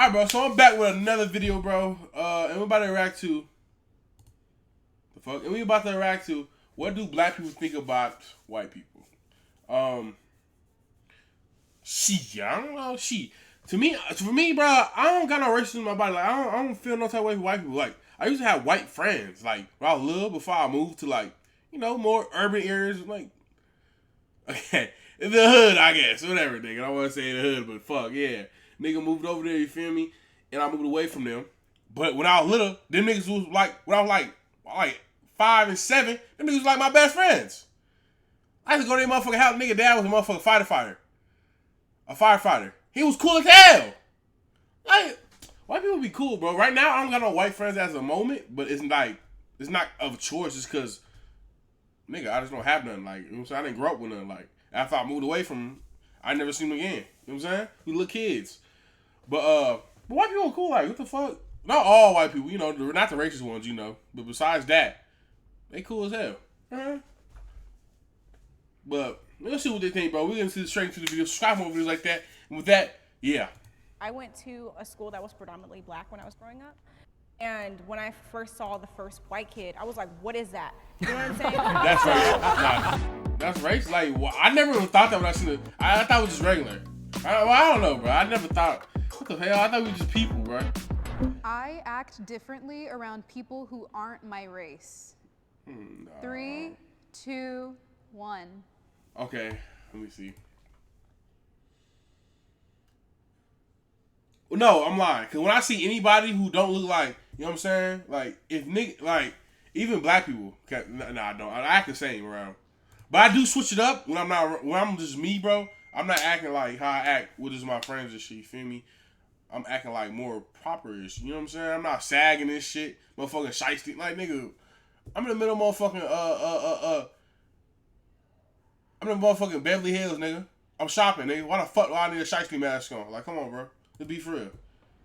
Alright, bro, so I'm back with another video, bro. And we're about to react to what do black people think about white people? I don't know, For me, bro, I don't got no racism in my body. Like, I don't feel no type of way for white people. Like, I used to have white friends, like, when I was little, before I moved to, like, more urban areas, like, okay, the hood, I guess, whatever, nigga. I don't want to say the hood, but fuck, yeah. Nigga moved over there, you feel me? And I moved away from them. But when I was little, them niggas was like, when I was like 5 and 7, them niggas was like my best friends. I used to go to their motherfucking house. Nigga dad was a motherfucking firefighter. A firefighter. He was cool as hell. Like, white people be cool, bro. Right now, I don't got no white friends as a moment, but it's not of choice just because, nigga, I just don't have nothing. Like, you know what I'm saying? I didn't grow up with nothing. Like, after I moved away from them, I never seen them again. You know what I'm saying? We little kids. But white people are cool. Like, what the fuck? Not all white people, not the racist ones, But besides that, they cool as hell. Uh-huh. But let's see what they think, bro. We're gonna see straight into the video. Subscribe more videos like that. And with that, yeah. I went to a school that was predominantly black when I was growing up. And when I first saw the first white kid, I was like, what is that? You know what I'm saying? That's racist. That's racist. Like, well, I never even thought that when I seen it. I thought it was just regular. I don't know, bro. I never thought, what the hell? I thought we were just people, bro. I act differently around people who aren't my race. No. 3, 2, 1. Okay, let me see. No, I'm lying. Cause when I see anybody who don't look like, you know what I'm saying? Like, if nigga, like, even black people, nah, I don't. I act the same around. But I do switch it up when I'm just me, bro. I'm not acting like how I act with just my friends and shit, you feel me? I'm acting like more proper-ish, you know what I'm saying? I'm not sagging this shit, motherfucking shiesty. Like, nigga, I'm in the middle of motherfucking, I'm in motherfucking Beverly Hills, nigga. I'm shopping, nigga. Why the fuck do I need a shiesty mask on? Like, come on, bro. Let's be for real.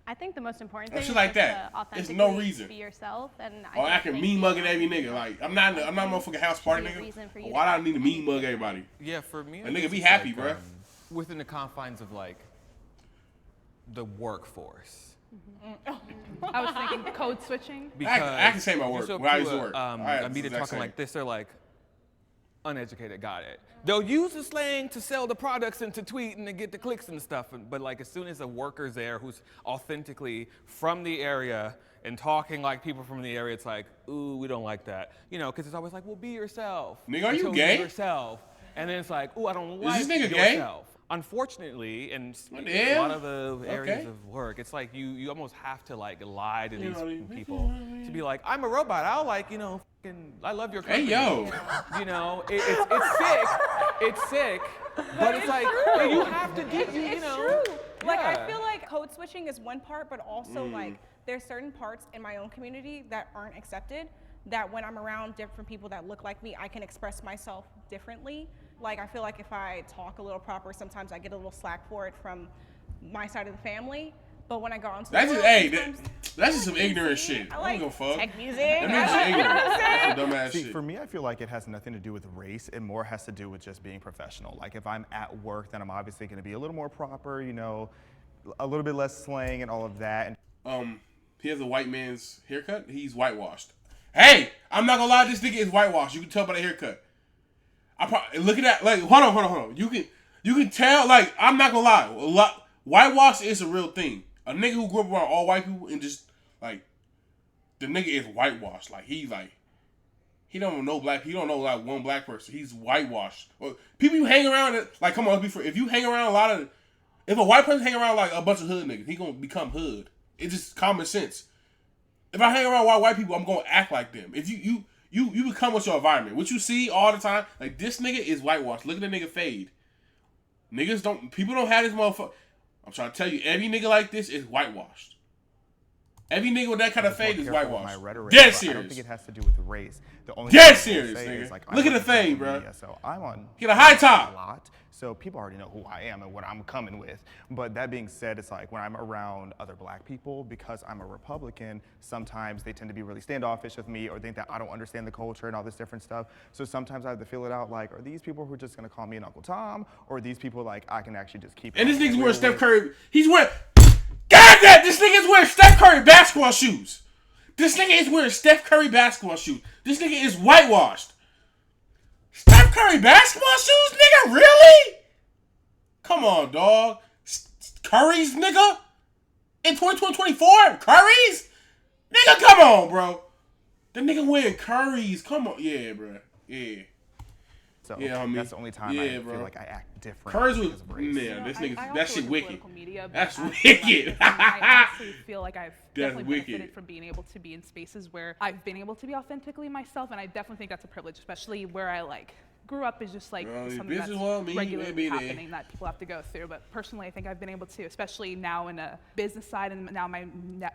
I think the most important thing Shit is like just that. to There's authentically no reason. be yourself. And Or I can mean mugging every nigga. Like, I'm not a motherfucking house party nigga. Why do I need to mean mug everybody? Yeah, for me, a nigga be happy, like, bro. Within the confines of like the workforce. I was thinking code switching. Because I can say my work. Where I used to work. I meet it talking like this. They're like, uneducated, got it. They'll use the slang to sell the products and to tweet and to get the clicks and stuff. But like as soon as a worker's there who's authentically from the area and talking like people from the area, it's like, ooh, we don't like that. Because it's always like, well, be yourself. Nigga, are you gay? Be yourself. And then it's like, ooh, I don't like Is this nigga yourself. Gay? Unfortunately, in a lot of the areas of work, it's like you almost have to like lie to these people to be like, I'm a robot. I'll like, I love your company. Hey, yo. It's sick. It's sick. But it's like, you have to do, It's true. Like, I feel like code switching is one part, but also like there's certain parts in my own community that aren't accepted, that when I'm around different people that look like me, I can express myself differently. Like, I feel like if I talk a little proper, sometimes I get a little slack for it from my side of the family. But when I go on to that's the just, that's just some ignorant shit. I like don't give a fuck. tech music. That just ignorant. That's some dumbass shit. For me, I feel like it has nothing to do with race. It more has to do with just being professional. Like, if I'm at work, then I'm obviously going to be a little more proper, a little bit less slang and all of that. He has a white man's haircut. He's whitewashed. Hey, I'm not gonna lie, this nigga is whitewashed. You can tell by the haircut. Look at that. Like, hold on. You can tell. Like, I'm not gonna lie. Whitewash is a real thing. A nigga who grew up around all white people and just like the nigga is whitewashed. Like, he don't even know black. He don't know like one black person. He's whitewashed. Or people you hang around. Like, come on, if you hang around if a white person hang around like a bunch of hood niggas, he gonna become hood. It's just common sense. If I hang around white people, I'm gonna act like them. If you become what's your environment. What you see all the time, like, this nigga is whitewashed. Look at the nigga fade. People don't have this motherfucker. I'm trying to tell you, every nigga like this is whitewashed. Every nigga with that kind of fade is whitewashed. Dead serious. I don't think it has to do with race. The only Dead serious, nigga. Is, like, look at the fade, bro. So I'm on. Get a high top. A lot. So people already know who I am and what I'm coming with. But that being said, it's like when I'm around other black people, because I'm a Republican, sometimes they tend to be really standoffish with me or think that I don't understand the culture and all this different stuff. So sometimes I have to feel it out like, are these people who are just gonna call me an Uncle Tom? Or are these people like I can actually just keep it? And this nigga's wearing Steph Curry. He's wearing. God damn, this wearing Steph Curry basketball shoes. This nigga is wearing Steph Curry basketball shoes. This nigga is whitewashed. Steph Curry basketball shoes, nigga? Really? Come on, dog. Curry's, nigga? In 2024? Curry's? Nigga, come on, bro. The nigga wearing Curry's. Come on. Yeah, bro. Yeah. So Yeah, homie. that's the only time Yeah, I bro. feel like I act different. Curry's because was, of race. man, this nigga, I that also shit work in wicked. political media, but That's I feel like wicked. I honestly feel like I've That's definitely wicked. benefited from being able to be in spaces where I've been able to be authentically myself, and I definitely think that's a privilege, especially where I like grew up is just like Well, something this that's is what I mean, regularly maybe they- happening that people have to go through. But personally, I think I've been able to, especially now in a business side and now my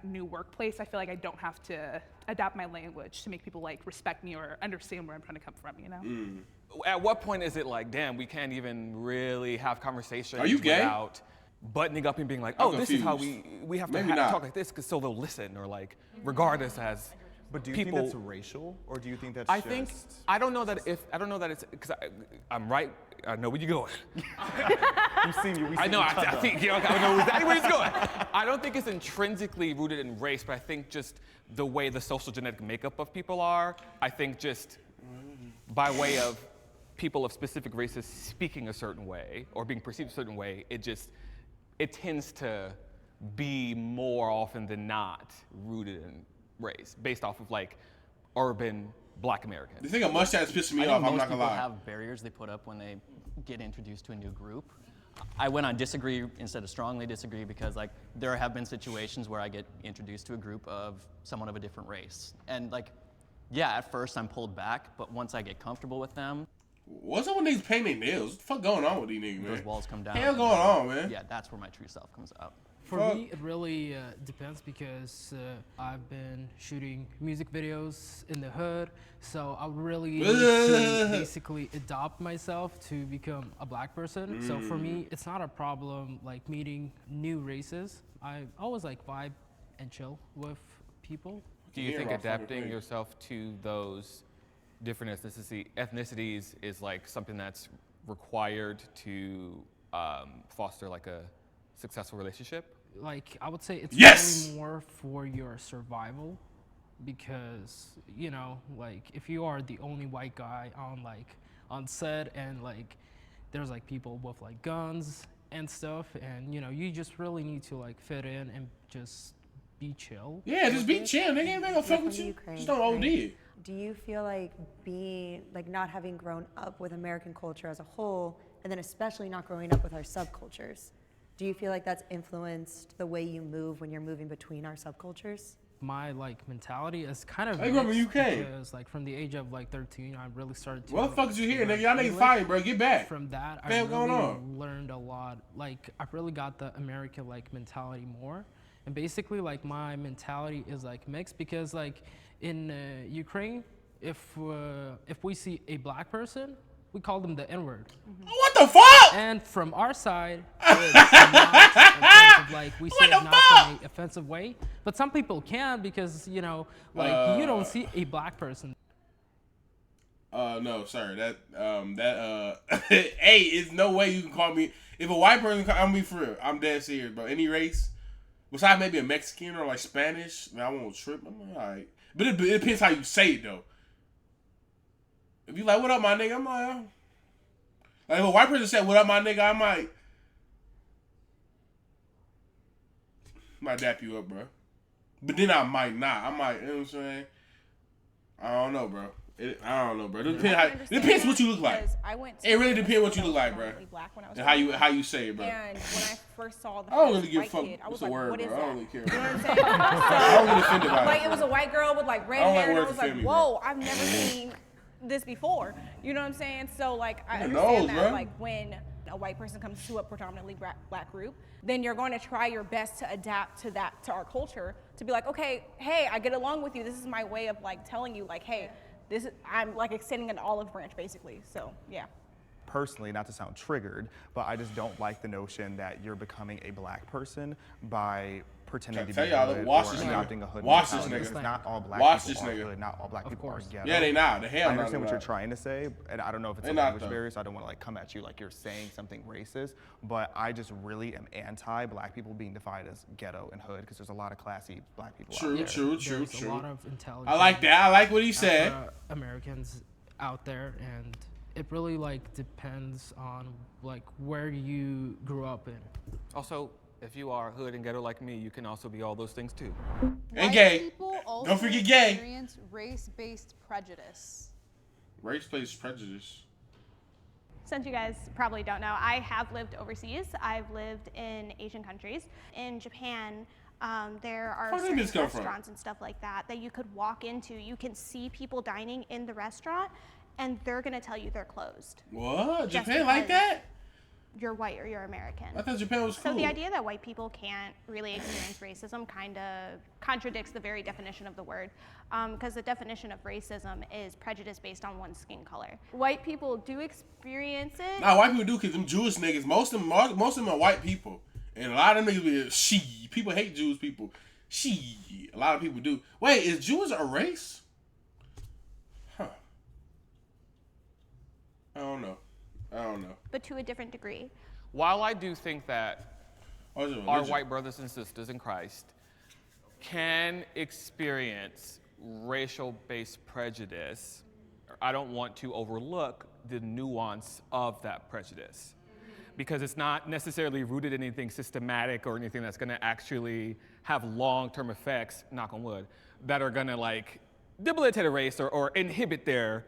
new workplace, I feel like I don't have to adapt my language to make people like respect me or understand where I'm trying to come from, you know? At what point is it like, damn, we can't even really have conversations Are you gay? without buttoning up and being like, I'm oh, this is how confused. we have to Maybe not. talk like this, because so they'll listen, or like, regardless as But do you people. think that's racial, or do you think that's I just... think I don't know that it's because I'm right. I know where you're going. We've seen you. I know. I think I know exactly where he's going. I don't think it's intrinsically rooted in race, but I think just the way the social genetic makeup of people are. I think just by way of people of specific races speaking a certain way or being perceived a certain way, it tends to be more often than not rooted in race, based off of like urban Black Americans. The thing of mustache pissing me I off, think I'm most not gonna people lie. have barriers they put up when they get introduced to a new group. I went on disagree instead of strongly disagree because like there have been situations where I get introduced to a group of someone of a different race. And like, yeah, at first I'm pulled back, but once I get comfortable with them, What's up with niggas painting their nails? What the fuck going on with these niggas, man? those walls come down. Hell and going then, on, man? Yeah, that's where my true self comes out. For Fuck. me, it really depends because I've been shooting music videos in the hood, so I really need to basically adopt myself to become a Black person. So for me, it's not a problem like meeting new races. I always like vibe and chill with people. Do you Yeah, think about fucking adapting thing. yourself to those different ethnicities is like something that's required to foster like a successful relationship? Like I would say it's Yes! really more for your survival because you know like if you are the only white guy on set and like there's like people with like guns and stuff and you know you just really need to like fit in and just be chill. Yeah, just be chill, nigga. Ain't gonna fuck from with the you. Ukraine, Just don't OD right? it. Do you feel like not having grown up with American culture as a whole, and then especially not growing up with our subcultures, do you feel like that's influenced the way you move when you're moving between our subcultures? My like mentality is kind of I grew up in mixed UK. because like from the age of like 13 I really started to What the fuck is you here, learn nigga? Y'all niggas English. fighting, bro. Get back. From that, What I the hell going really on? learned a lot. Like, I really got the American like mentality more, and basically like my mentality is like mixed because like in Ukraine, if we see a Black person, we call them the N-word, What the fuck? and from our side, it's not offensive. Like we say What it the not fuck? in an offensive way, but some people can because you know like you don't see a Black person. No, sir. Hey, it's no way you can call me. If a white person call me for real, I'm dead serious, bro. Any race, besides maybe a Mexican or like Spanish, man, I won't trip. I'm like, all right. But it depends how you say it, though. If you like, what up, my nigga? I'm like, oh. Like, if a white person said, what up, my nigga? I might dap you up, bro. But then I might not. I might, you know what I'm saying? I don't know, bro. I don't know, bro. It depends what you look like. I went It really depends what you look like, bro. predominantly Black when I was And growing how up. you say it, bro. And when I first saw the I don't first really give a white fuck. kid, I What's was the like, word, what is bro? I that? don't really care. You know what I'm saying? I don't get offended by Like it. it was a white girl with like red I don't like hair, and I words was that like, offend me, whoa, I've never seen this before. You know what I'm saying? So like I Who understand knows, that bro? like when a white person comes to a predominantly Black group, then you're going to try your best to adapt to our culture, to be like, okay, hey, I get along with you. This is my way of like telling you like, hey, I'm like extending an olive branch basically. So yeah. Personally, not to sound triggered, but I just don't like the notion that you're becoming a Black person by pretending to Tell be y'all, hood watch or this adopting nigga. a hood Watch this mentality. nigga. It's not all black Watch people this are nigga. hood, not all black people are course. ghetto. Yeah, they not. The hell I not. understand what you're not. trying to say, and I don't know if it's They a not, language though. barrier, so I don't want to like come at you like you're saying something racist. But I just really am anti-black people being defined as ghetto and hood because there's a lot of classy black people out True, there. true, There's a lot of intelligent. I like that. I like what he said. Americans out there, and it really like depends on like where you grew up in. Also, if you are hood and ghetto like me, you can also be all those things too. And White gay. people also Don't forget gay. experience race-based prejudice. Race-based prejudice. Since you guys probably don't know, I have lived overseas. I've lived in Asian countries. In Japan, there are Where did certain this come from? restaurants and stuff like that that you could walk into. You can see people dining in the restaurant, and they're gonna tell you they're closed. What? Just Japan like because that? You're white or you're American. I thought Japan was cool. So the idea that white people can't really experience racism kind of contradicts the very definition of the word, because the definition of racism is prejudice based on one's skin color. White people do experience it. Nah, white people do because them Jewish niggas, most of them are white people. And a lot of them niggas be she. People hate Jewish people. She. A lot of people do. Wait, is Jews a race? Huh. I don't know. But to a different degree. While I do think that Oh, it's a our religion. white brothers and sisters in Christ can experience racial-based prejudice, I don't want to overlook the nuance of that prejudice, because it's not necessarily rooted in anything systematic or anything that's gonna actually have long-term effects, knock on wood, that are gonna like debilitate a race or inhibit their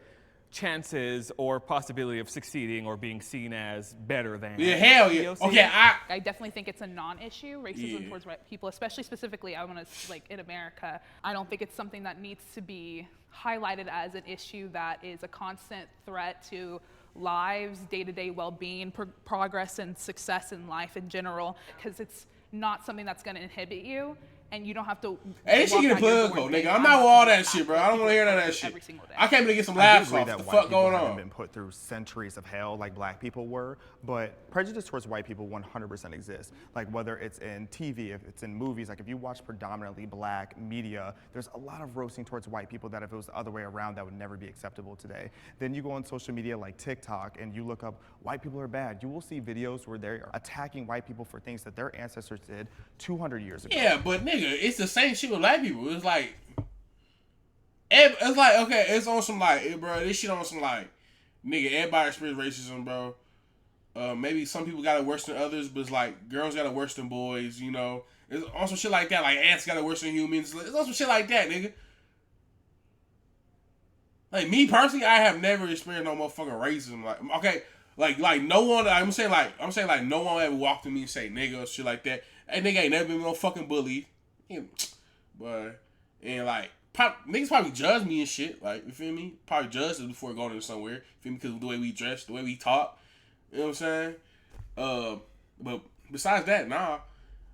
chances or possibility of succeeding or being seen as better than. Yeah, hell yeah. POC. Okay, I definitely think it's a non-issue, racism Yeah. towards white people, especially specifically, I want to, like, in America. I don't think it's something that needs to be highlighted as an issue that is a constant threat to lives, day-to-day well-being, progress and success in life in general, because it's not something that's going to inhibit you, and you don't have to. Hey, they should walk get a out your plug door though, saying, nigga. I'm not with all that shit, bro. I don't people want to hear none of that every shit. single day. I came to get some I do laughs agree off. that What the white fuck people going haven't on? been put through centuries of hell like black people were, but prejudice towards white people 100% exists. Like whether it's in TV, if it's in movies, like if you watch predominantly black media, there's a lot of roasting towards white people that if it was the other way around, that would never be acceptable today. Then you go on social media like TikTok and you look up white people are bad. You will see videos where they're attacking white people for things that their ancestors did 200 years ago. Yeah, but nigga, it's the same shit with black people. It's like, okay, it's on some like, bro, this shit on some like, nigga, everybody experience racism, bro. Maybe some people got it worse than others, but it's like girls got it worse than boys, you know. It's on some shit like that. Like ants got it worse than humans. It's on some shit like that, nigga. Like me personally, I have never experienced no motherfucking racism. Like okay, like no one. I'm saying like no one ever walked to me and say nigga or shit like that. Hey, nigga ain't never been no fucking bully. But and like niggas probably judge me and shit. Like you feel me? Probably judge us before going to somewhere. You feel me? Because the way we dress, the way we talk. You know what I'm saying? But besides that, nah.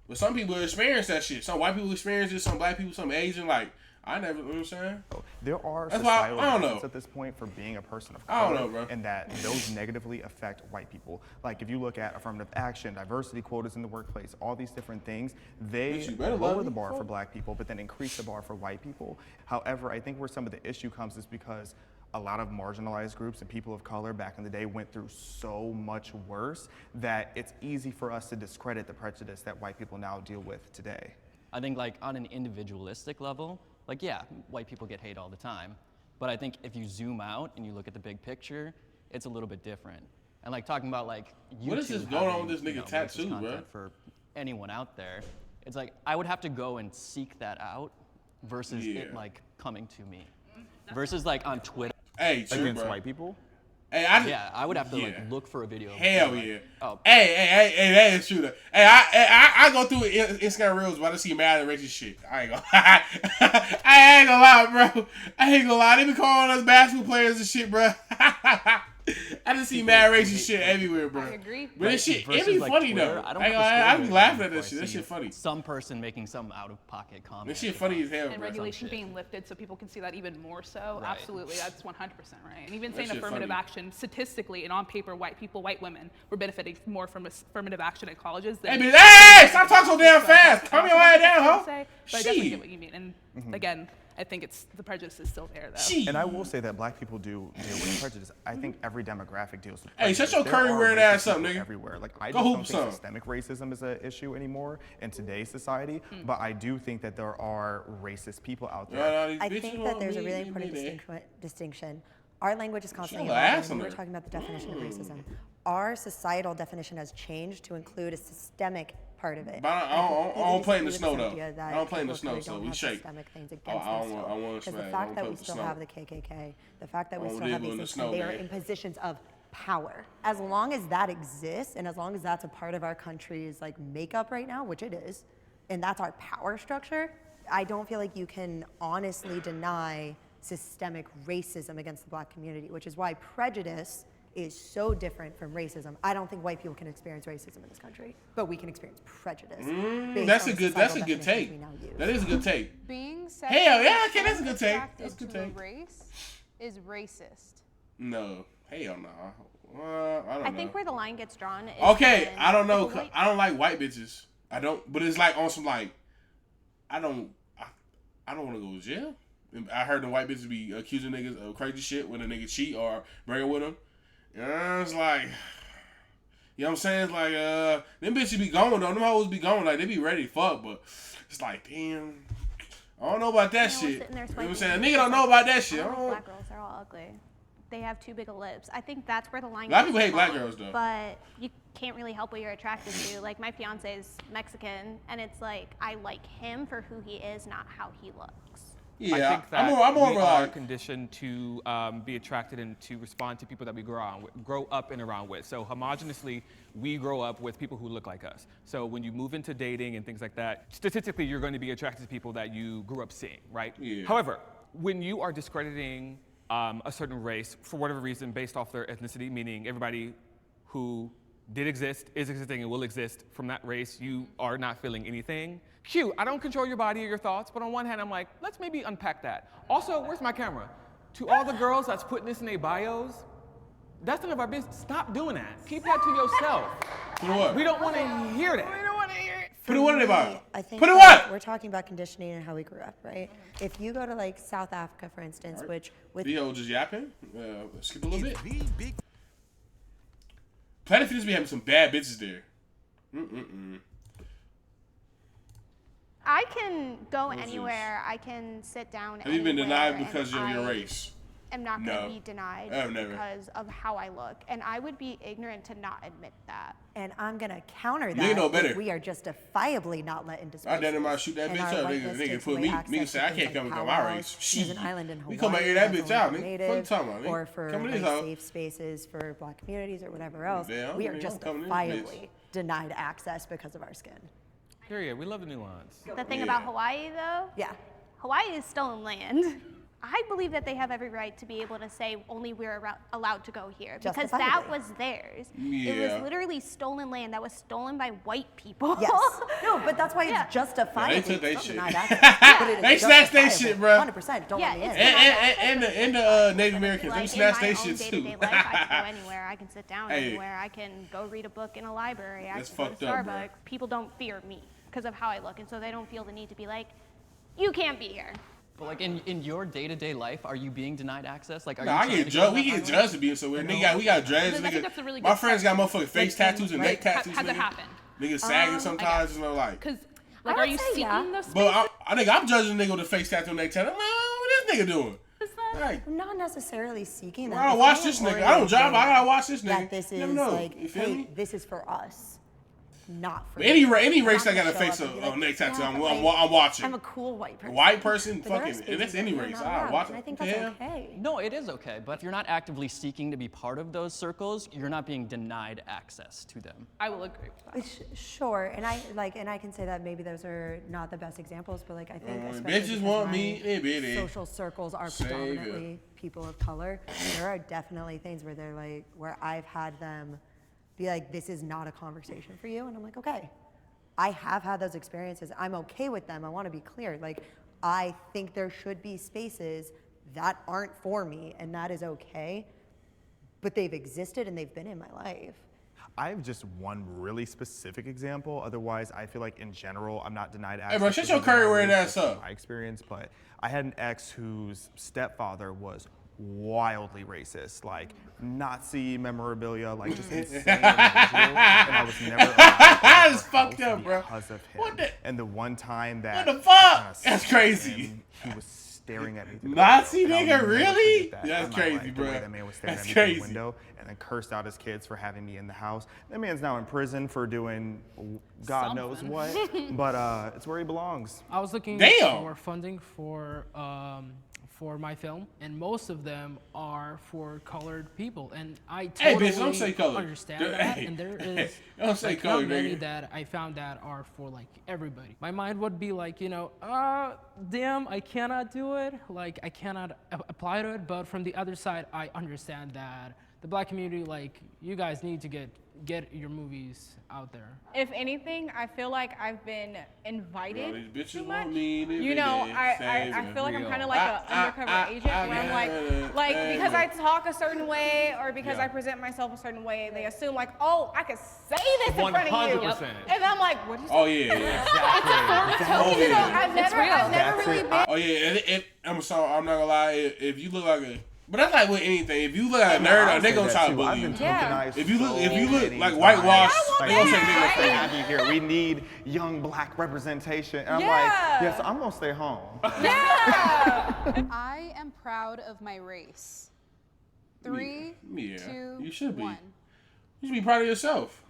But some people experience that shit. Some white people experience it. Some black people, some Asian. Like I never. You know what I'm saying? There are That's why societal I don't know. benefits at this point for being a person of I don't color, know, bro. and that those negatively affect white people. Like if you look at affirmative action, diversity quotas in the workplace, all these different things, they Bitch, you better love lower me, the bar for fuck. black people, but then increase the bar for white people. However, I think where some of the issue comes is because a lot of marginalized groups and people of color back in the day went through so much worse that it's easy for us to discredit the prejudice that white people now deal with today. I think like on an individualistic level, like yeah, white people get hate all the time. But I think if you zoom out and you look at the big picture, it's a little bit different. And like talking about like YouTube What is this going on having, with this nigga you know, racist tattoo, bro? content for anyone out there, it's like I would have to go and seek that out versus Yeah. it like coming to me. Versus like on Twitter. Hey, true, Against bro. white people? Hey, Yeah, I would have to Yeah. like look for a video. Hell like, yeah. Oh, Hey, that is true though. Hey, I go through Instagram reels, but I see mad and racist shit. I ain't gonna I ain't gonna lie, bro. I ain't gonna lie. They be calling us basketball players and shit, bro. I just see mad racist shit everywhere, bro. I agree. But this shit, it Versus, be like, funny Twitter, though. I don't I be laughing at this shit. That See shit funny. Some person making some out of pocket comment. This shit funny as hell, And bro. regulation shit. being lifted so people can see that even more so. Right. Absolutely, that's 100% right. And even That saying shit affirmative funny. action, statistically and on paper, white people, white women were benefiting more from affirmative action at colleges Hey, than. bitch, hey, stop talking so damn fast. Calm your ass down, ho. But I definitely Shit. get what you mean. And again, I think it's the prejudice is still there though. Shit. And I will say that black people do deal with prejudice. I think every demographic deals with Hey, prejudice. shut your There curry are wearing racist ass up, people nigga. everywhere. Like I Go just hoop don't some. think systemic racism is an issue anymore in today's society, but I do think that there are racist people out there. I think that there's a really important distinction. Our language is constantly Shut your ass evolving. on We were there. talking about the definition of racism. Our societal definition has changed to include a systemic part of it. But I don't play in the snow, though. I I don't play in the snow, so we shake. Systemic things I against don't them want- still. I want to Because the smack. I fact don't that play we with the still snow. have the KKK, the fact that we I don't still have live in these the systems, snow, they are man. in positions of power. As long as that exists, and as long as that's a part of our country's like makeup right now, which it is, and that's our power structure, I don't feel like you can honestly deny systemic racism against the black community, which is why prejudice is so different from racism. I don't think white people can experience racism in this country, but we can experience prejudice. based That's on a the good. societal That's a good definitions take. we now use. That is a good take. Being Hell yeah, sexually okay, that's a good take. attracted That's a good to a take. race is racist. No, hell no. I don't know. I think where the line gets drawn is Okay, when I don't know. if a white- I don't like white bitches. I don't. But it's like on some like, I don't want to go to jail. I heard the white bitches be accusing niggas of crazy shit when a nigga cheat or bring it with them. And it's like, you know what I'm saying? It's like, them bitches be going though. Them hoes be going. Like, they be ready to fuck, but it's like, damn, I don't know about that You know, we're shit. sitting there You know what I'm swiping saying? A and nigga don't it's know like, about that shit. I I don't like don't. black girls, they're all ugly. They have too big of lips. I think that's where the line A lot of gets people hate black drawn, girls, though. But you can't really help what you're attracted to. Like, my fiance is Mexican, and it's like, I like him for who he is, not how he looks. Yeah, I think that I'm more we of are a conditioned to be attracted and to respond to people that we grow up and around with. So homogeneously, we grow up with people who look like us. So when you move into dating and things like that, statistically, you're going to be attracted to people that you grew up seeing, right? Yeah. However, when you are discrediting a certain race for whatever reason based off their ethnicity, meaning everybody who did exist, is existing, and will exist from that race, you are not feeling anything. Cute, I don't control your body or your thoughts, but on one hand, I'm like, let's maybe unpack that. Also, where's my camera? To all the girls that's putting this in their bios, that's none of our business. Stop doing that. Keep that to yourself. Put it what? We don't want to hear that. We don't want to hear it. Put it what in their bio? I think Put it that what? we're talking about conditioning and how we grew up, right? If you go to like South Africa, for instance, which with Theo just yapping. Skip a little bit. Planet Fitness be having some bad bitches there. I can go anywhere. I can sit down Have you been anywhere, denied because of and your I race? am not going No. to be denied I've never. because of how I look. And I would be ignorant to not admit that. and I'm gonna counter Nigga that. know if better. We are justifiably not let into I done spaces. might shoot that And bitch our up. whiteness Nigga takes put away me. access Nigga to say I things can't come like into my powwows. race. There's an Shit. island in Hawaii. We come out here that that's bitch out, only for nigga. What you native, talking about, nigga? or for Come to like, this hoe. safe spaces for black communities or whatever else. Damn, we are nigga, I'm coming in this justifiably denied access because of our skin. Period. We love the nuance. The thing Yeah. about Hawaii, though, Yeah. Hawaii is stolen land. I believe that they have every right to be able to say only we're allowed to go here because that Justifiably. was theirs. It Yeah. was literally stolen land that was stolen by white people. Yes. No, but that's why Yeah. it's justifiably. Yeah, they took they it's not shit. denied access, but it is They snatched they justifiable. shit, bruh. 100%. Don't Yeah, let me in. it's denied And the Native Americans, them Like in snatched my they own shit day-to-day too. life, I can go anywhere. I can sit down Hey. anywhere. I can go read a book in a library. I That's can go to fucked up, bro. Starbucks. People don't fear me because of how I look, and so they don't feel the need to be like, you can't be here. But like in your day-to-day life, are you being denied access? Like, are Nah, you I trying get to judged. go We that get highway? judged to being so weird. Nigga, we got dreads. I think Nigga, that's a really my good friends got point. motherfucking face tattoos and neck tattoos. Has it nigga. happened? Niggas sagging sometimes, you know, like. Because, I like, would are you say, seeking yeah. those spaces? But I think I'm judging a nigga with a face tattoo and neck tattoo. Man, what this nigga doing? Like, I'm not necessarily seeking I that. gotta watch this nigga. I don't drive. I gotta watch this nigga. That this You is never know. like, You feel hey, me? this is for us. not for Any me. any I'm race not that got a gonna show face up and of be neck tattoo, yeah, I'm but, like, I'm watching. I'm a cool white person. White person, But there are fucking, and spaces it's any that you're race. not I allowed, watch and I it. think What the that's hell? okay. No, it is okay, but if you're not actively seeking to be part of those circles, you're not being denied access to them. I will agree with that. Sure, and I can say that maybe those are not the best examples, but like I think especially bitches because want my me, they bitty. social circles are Savior. predominantly people of color. There are definitely things where they're like where I've had them be like, this is not a conversation for you, and I'm like, okay. I have had those experiences. I'm okay with them. I want to be clear. Like, I think there should be spaces that aren't for me, and that is okay. But they've existed and they've been in my life. I have just one really specific example. Otherwise, I feel like in general, I'm not denied access. bro, shut to your my curry wearing race ass just from up. My experience, but I had an ex whose stepfather was wildly racist, like Nazi memorabilia, like just insane individual, and I was never allowed to That's fucked up, bro. because of him. What the- And the one time that What the fuck? I kinda That's saw crazy. him, he was staring at me. through the Nazi window, and nigga, I'll never really? forget that That's in my crazy, life, bro. The way that man was staring That's at me through crazy. the window and then cursed out his kids for having me in the house. That man's now in prison for doing God knows what, but it's where he belongs. I was looking Damn. for funding for my film, and most of them are for colored people, and I Hey, totally bitch, don't say colored. understand Dude, that. hey, And there hey, is don't say like, colored, not many nigga. that I found that are for like everybody. My mind would be like, damn, I cannot do it. Like I cannot apply to it. But from the other side, I understand that the black community, like you guys need to get your movies out there. If anything, I feel like I've been invited Bro, these bitches too want much. me to You be know, there, I feel like I'm real. kind of like an undercover agent where I'm like because I talk a certain way or because Yeah. I present myself a certain way, they assume like, oh, I could say this in front of you, 100%. and I'm like, what? Oh yeah, yeah. You know, I've never really been. Oh yeah. I'm sorry. I'm not gonna lie. If you look like a, but that's like with anything. If you look like a nerd, they gonna try to bully I've you. been Yeah. tokenized If you look so like many whitewashed, times. they gonna say Like, nigga we for you. have you here. We need young black representation. And I'm Yeah. like, yes, I'm gonna stay home. I am proud of my race. 3, Yeah, 2, you should be. 1. You should be proud of yourself.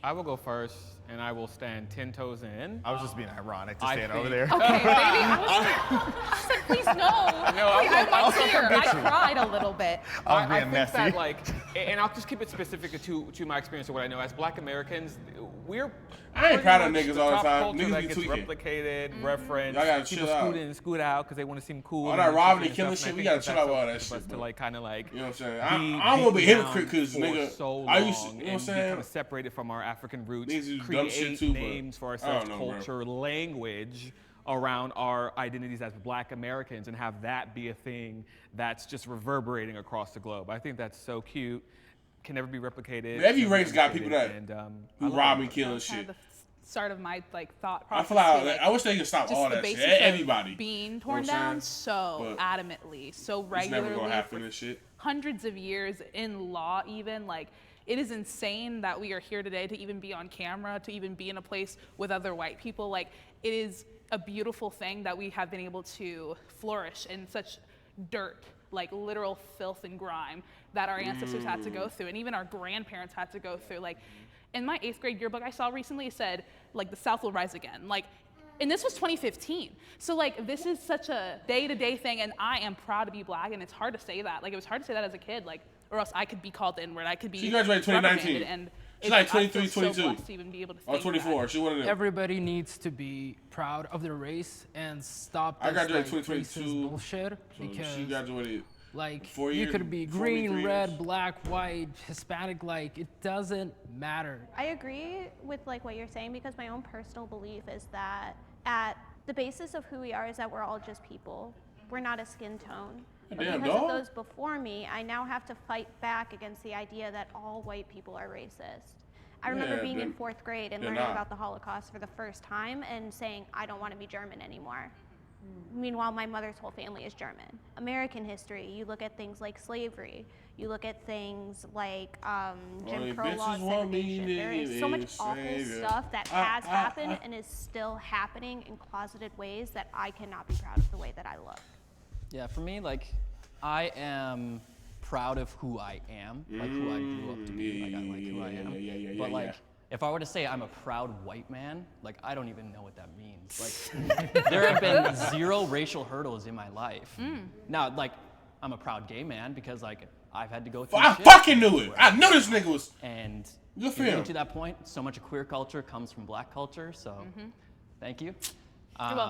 I will go first, and I will stand 10 toes in. I was just being ironic to I stand over think- there. Okay, baby. I said, please no. I was here. I cried a little bit. I was I being think messy. that, like, and I'll just keep it specific to my experience of what I know. As Black Americans, we're I ain't pretty proud of much niggas the all the top time. culture Niggas that be gets tweaking. replicated, referenced. Y'all gotta people chill out. scoot in and scoot out because they want to seem cool. All and that robbing interesting and killing stuff, shit, we I gotta think chill that's out with all something that for us shit, to bro. like kind of like. You know what I'm saying? be I don't want to be beaten hypocrite because down nigga, for so I used to, long you know what I'm and be saying? kind of separated from our African roots, Niggas do dumb create shit too, but names for I ourselves, don't know, bro. culture, language around our identities as Black Americans, and have that be a thing that's just reverberating across the globe. I think that's so cute. Can never be replicated. Every never be race got replicated, people that and, I who love rob it. and killing That's kind shit. of the start of my thought I process. feel like, too, I wish they could stop just all the that shit. basis of Everybody. being You torn know what I'm down so But adamantly, so It's never regularly gonna happen for and shit. hundreds of years in law. Even like it is insane that we are here today to even be on camera, to even be in a place with other white people. Like it is a beautiful thing that we have been able to flourish in such dirt, like literal filth and grime that our ancestors had to go through, and even our grandparents had to go through. Like in my 8th grade yearbook I saw recently, it said like the South will rise again. Like, and this was 2015. So like this is such a day-to-day thing, and I am proud to be Black, and it's hard to say that. Like it was hard to say that as a kid, like, or else I could be called the N-word, I could be She graduated 2019. reprimanded, and She's like I feel 23, so 22. blessed to even be able to Or think 24. that. She one of them. Everybody needs to be proud of their race and stop I this graduated like, 2022, racist bullshit So because she graduated. like 4 you years, could be 43 green, red, years. black, white, Hispanic, like it doesn't matter. I agree with like what you're saying, because my own personal belief is that at the basis of who we are is that we're all just people. We're not a skin tone. But Damn, because dog. of those before me, I now have to fight back against the idea that all white people are racist. I remember Yeah, being in they're- 4th grade and they're learning not. about the Holocaust for the first time and saying, I don't want to be German anymore. Meanwhile, my mother's whole family is German. American history, you look at things like slavery, you look at things like Only Jim Crow law, bitches want me segregation. to There is so be much awful savior. stuff that has happened and is still happening in closeted ways that I cannot be proud of the way that I look. Yeah, for me, like, I am proud of who I am, like who I grew up to be, like I like who I am. But like, if I were to say I'm a proud white man, like I don't even know what that means. Like, there have been 0 racial hurdles in my life. Now, like, I'm a proud gay man because like I've had to go through. I fucking knew it. I knew this nigga was. And good for getting him. to that point, so much of queer culture comes from black culture. So, thank you.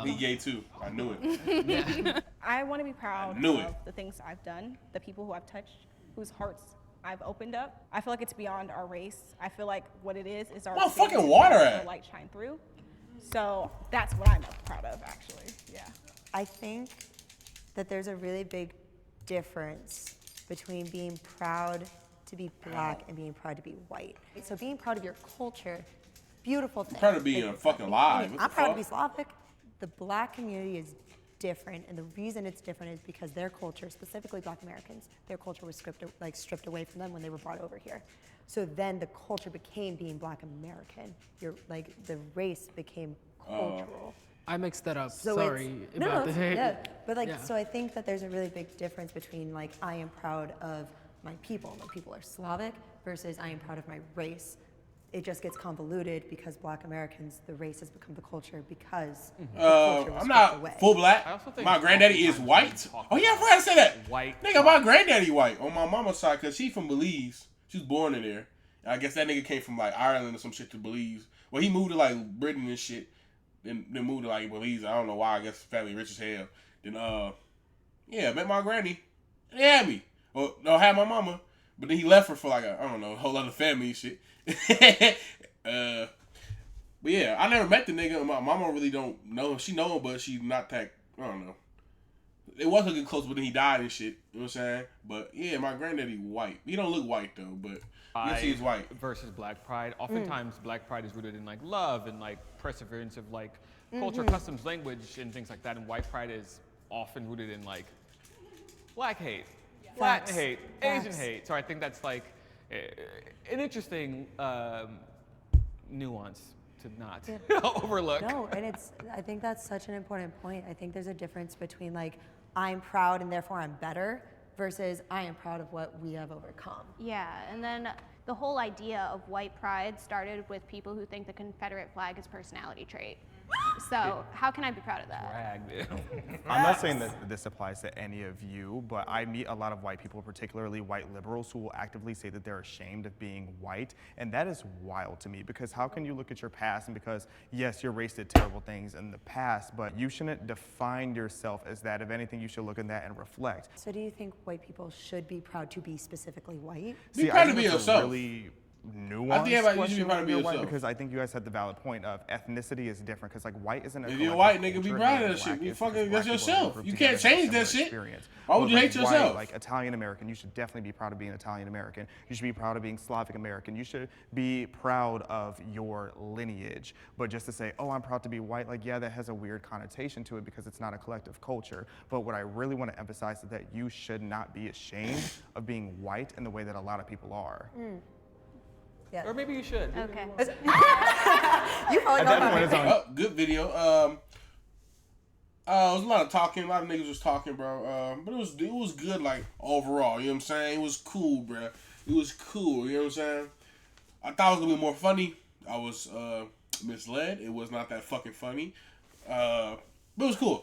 Me gay too. I knew it. I want to be proud knew of it. the things I've done, the people who I've touched, whose hearts I've opened up. I feel like it's beyond our race. I feel like what it is our Where the fucking experience water and at? the light shine through. So that's what I'm proud of, actually. Yeah. I think that there's a really big difference between being proud to be black and being proud to be white. So being proud of your culture, beautiful thing. Proud of being Like, fucking live. I'm proud to be Slavic. The black community is different, and the reason it's different is because their culture, specifically Black Americans, their culture was stripped away from them when they were brought over here. So then the culture became being Black American. The race became cultural. I mixed that up. So Sorry it's, about no, the hate. yeah. But like, Yeah. so I think that there's a really big difference between like, I am proud of my people are Slavic, versus I am proud of my race. It just gets convoluted because Black Americans, the race has become the culture because the culture was I'm stripped not away. full black. I also think My granddaddy is white. Oh yeah, I forgot to say that. White. Nigga, my granddaddy white on my mama's side because she from Belize. She was born in there. I guess that nigga came from like Ireland or some shit to Belize. Well, he moved to like Britain and shit. Then moved to like Belize. I don't know why. I guess family rich as hell. Then yeah, met my granny. And he had me. Or no, had my mama. But then he left her for like a whole other family and shit. But yeah, I never met the nigga. My mama really don't know him. She know him, but she's not that. I don't know. It was looking close, but then he died and shit. You know what I'm saying? But yeah, my granddaddy white. He don't look white though, but yes, he's white. Versus black pride. Oftentimes, black pride is rooted in like love and like perseverance of like culture, customs, language, and things like that. And white pride is often rooted in like black hate, Latin hate, Asian hate. So I think that's like an interesting nuance to not overlook. No, and I think that's such an important point. I think there's a difference between like, I'm proud and therefore I'm better, versus I am proud of what we have overcome. Yeah, and then the whole idea of white pride started with people who think the Confederate flag is a personality trait. So how can I be proud of that? I'm not saying that this applies to any of you, but I meet a lot of white people, particularly white liberals, who will actively say that they're ashamed of being white. And that is wild to me, because how can you look at your past and because, yes, your race did terrible things in the past, but you shouldn't define yourself as that. If anything, you should look at that and reflect. So do you think white people should be proud to be specifically white? Be proud to be it's yourself. A really nuanced I think everybody should be question proud to when be you're white, yourself. because I think you guys had the valid point of ethnicity is different, because like white isn't a If you're collective white, nigga, be culture, proud and of that black shit. Be is fucking, because that's black people are yourself. grouped You together can't in a change that similar shit. experience. Why would But, you like, hate yourself? Like Italian American, you should definitely be proud of being Italian American. You should be proud of being Slavic American. You should be proud of your lineage. But just to say, oh, I'm proud to be white, like, yeah, that has a weird connotation to it because it's not a collective culture. But what I really want to emphasize is that you should not be ashamed of being white in the way that a lot of people are. Yeah. Or maybe you should. Okay. You probably know about it. Oh, good video. It was a lot of talking. A lot of niggas was talking, bro. But it was good, like overall. You know what I'm saying? It was cool, bro. It was cool. You know what I'm saying? I thought it was gonna be more funny. I was misled. It was not that fucking funny. But it was cool.